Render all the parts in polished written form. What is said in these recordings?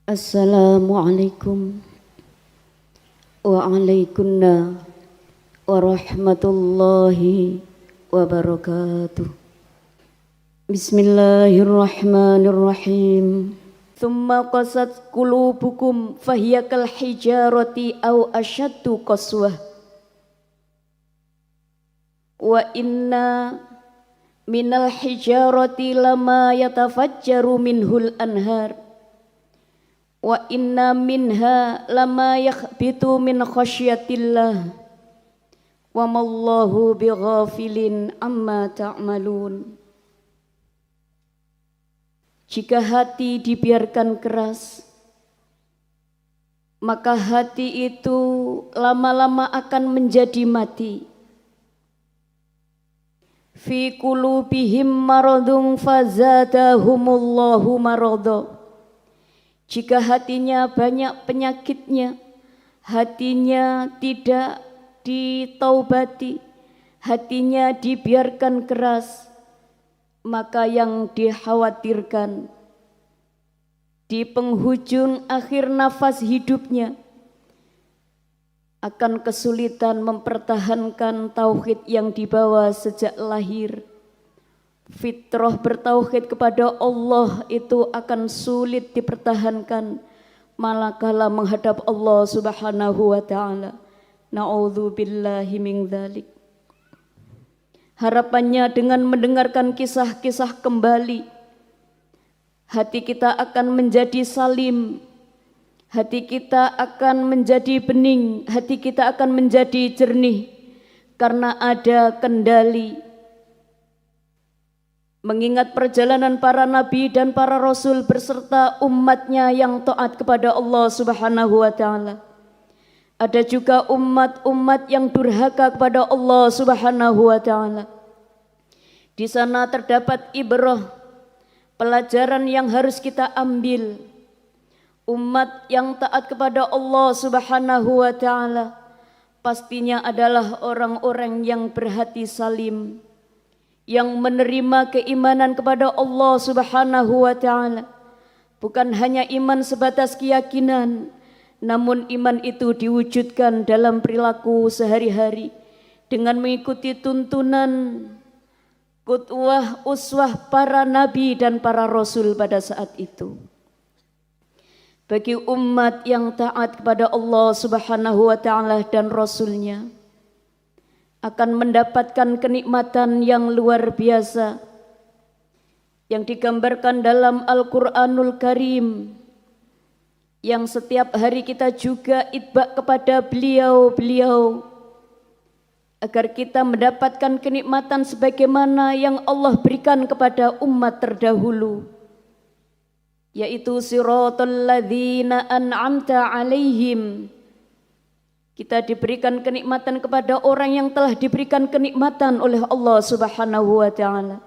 Assalamualaikum waalaikumsalam warahmatullahi wabarakatuh. Bismillahirrahmanirrahim. Thumma qasat qulubukum fahiya kal hijarati aw ashaddu qaswah. Wa inna minal hijarati lama yatafajjaru minhul anhar. Wa inna minha lama yakhbitu min khasyatillah wa mallahu bighafilin amma ta'malun. Jika hati dibiarkan keras, maka hati itu lama-lama akan menjadi mati. Fi qulubihim maradun fazadahumullahu marada. Jika hatinya banyak penyakitnya, hatinya tidak ditaubati, hatinya dibiarkan keras, maka yang dikhawatirkan di penghujung akhir nafas hidupnya akan kesulitan mempertahankan tauhid yang dibawa sejak lahir. Fitrah bertauhid kepada Allah itu akan sulit dipertahankan manakala menghadap Allah Subhanahu wa taala. Na'udzubillahi min dzalik. Harapannya dengan mendengarkan kisah-kisah kembali, hati kita akan menjadi salim, hati kita akan menjadi bening, hati kita akan menjadi jernih karena ada kendali. Mengingat perjalanan para nabi dan para rasul beserta umatnya yang taat kepada Allah Subhanahu wa taala. Ada juga umat-umat yang durhaka kepada Allah Subhanahu wa taala. Di sana terdapat ibrah, pelajaran yang harus kita ambil. Umat yang taat kepada Allah Subhanahu wa taala pastinya adalah orang-orang yang berhati salim, yang menerima keimanan kepada Allah Subhanahu wa taala. Bukan hanya iman sebatas keyakinan, namun iman itu diwujudkan dalam perilaku sehari-hari dengan mengikuti tuntunan, qudwah, uswah para nabi dan para rasul pada saat itu. Bagi umat yang taat kepada Allah Subhanahu wa taala dan rasulnya, akan mendapatkan kenikmatan yang luar biasa yang digambarkan dalam Al-Quranul Karim, yang setiap hari kita juga itba kepada beliau-beliau agar kita mendapatkan kenikmatan sebagaimana yang Allah berikan kepada umat terdahulu, yaitu siratal ladzina an'amta alaihim. Kita diberikan kenikmatan kepada orang yang telah diberikan kenikmatan oleh Allah Subhanahu wa taala,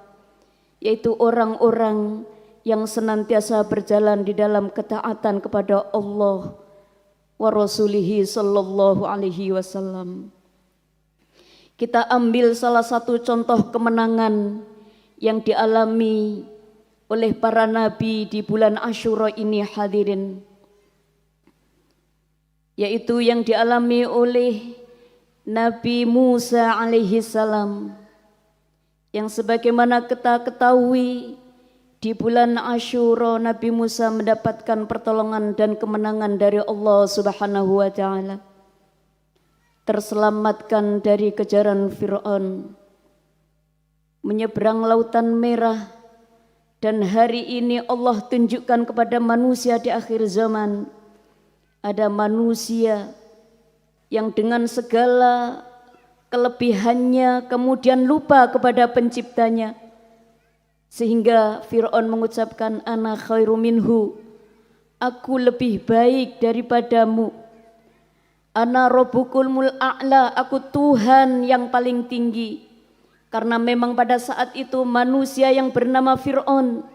yaitu orang-orang yang senantiasa berjalan di dalam ketaatan kepada Allah wa rasulihi sallallahu alaihi wasallam. Kita ambil salah satu contoh kemenangan yang dialami oleh para nabi di bulan Asyura ini, hadirin, yaitu yang dialami oleh Nabi Musa alaihi salam, yang sebagaimana kita ketahui di bulan Asyura Nabi Musa mendapatkan pertolongan dan kemenangan dari Allah Subhanahu wa taala, terselamatkan dari kejaran Fir'aun, menyeberang lautan merah, dan hari ini Allah tunjukkan kepada manusia di akhir zaman, ada manusia yang dengan segala kelebihannya kemudian lupa kepada penciptanya, sehingga Fir'aun mengucapkan ana khairu minhu, aku lebih baik daripadamu, ana rabbukumul a'la, aku Tuhan yang paling tinggi. Karena memang pada saat itu manusia yang bernama Fir'aun,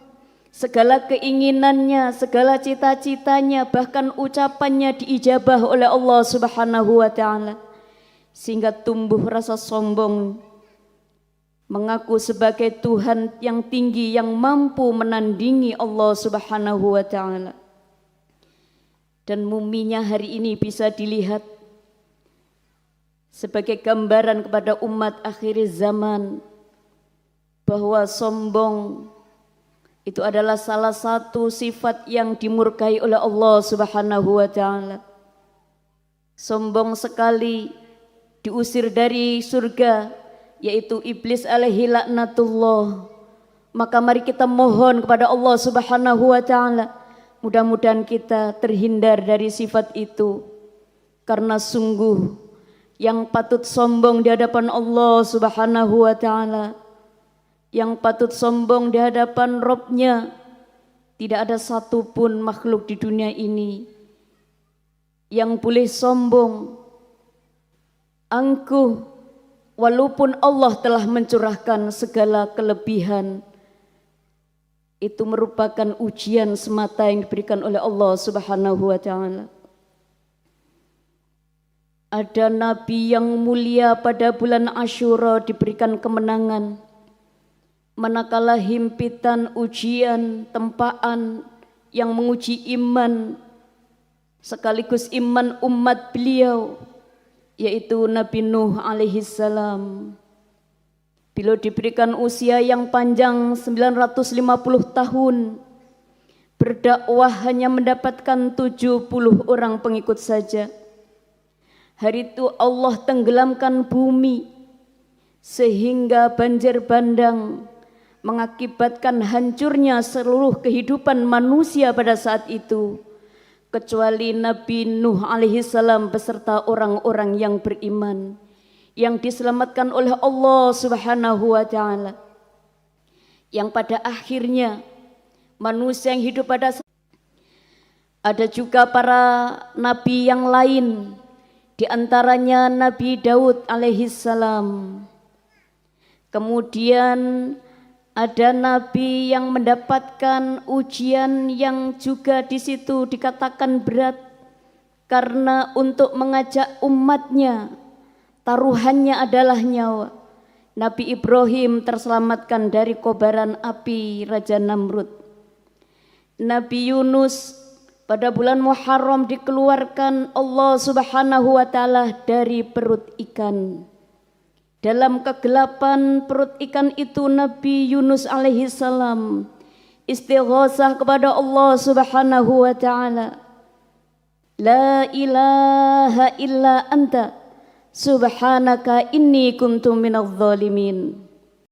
segala keinginannya, segala cita-citanya, bahkan ucapannya diijabah oleh Allah Subhanahu wa taala, sehingga tumbuh rasa sombong, mengaku sebagai Tuhan yang tinggi yang mampu menandingi Allah Subhanahu wa taala. dan muminya hari ini bisa dilihat sebagai gambaran kepada umat akhir zaman bahwa sombong itu adalah salah satu sifat yang dimurkai oleh Allah Subhanahu wa taala. Sombong sekali diusir dari surga, yaitu iblis alaihi laknatullah. Maka mari kita mohon kepada Allah Subhanahu wa taala, mudah-mudahan kita terhindar dari sifat itu. Karena sungguh yang patut sombong di hadapan Allah Subhanahu wa taala, yang patut sombong di hadapan Robnya, tidak ada satupun makhluk di dunia ini yang boleh sombong, angkuh, walaupun Allah telah mencurahkan segala kelebihan. Itu merupakan ujian semata yang diberikan oleh Allah Subhanahu wa taala. Ada nabi yang mulia pada bulan Asyura diberikan kemenangan, manakala himpitan, ujian, tempaan yang menguji iman sekaligus iman umat beliau, yaitu Nabi Nuh alaihi salam. Beliau diberikan usia yang panjang 950 tahun, berdakwah hanya mendapatkan 70 orang pengikut saja. Hari itu Allah tenggelamkan bumi sehingga banjir bandang mengakibatkan hancurnya seluruh kehidupan manusia pada saat itu, kecuali Nabi Nuh alaihi salam beserta orang-orang yang beriman yang diselamatkan oleh Allah Subhanahu wa taala. Yang pada akhirnya manusia yang hidup pada ada juga para nabi yang lain, di antaranya Nabi Daud alaihi salam. Kemudian ada nabi yang mendapatkan ujian yang juga di situ dikatakan berat, karena untuk mengajak umatnya taruhannya adalah nyawa. Nabi Ibrahim terselamatkan dari kobaran api Raja Namrud. Nabi Yunus pada bulan Muharram dikeluarkan Allah Subhanahu wa taala dari perut ikan. Dalam kegelapan perut ikan itu Nabi Yunus alaihi salam istighosah kepada Allah Subhanahu wa taala. La ilaha illa anta subhanaka inni kuntu minadh dhalimin.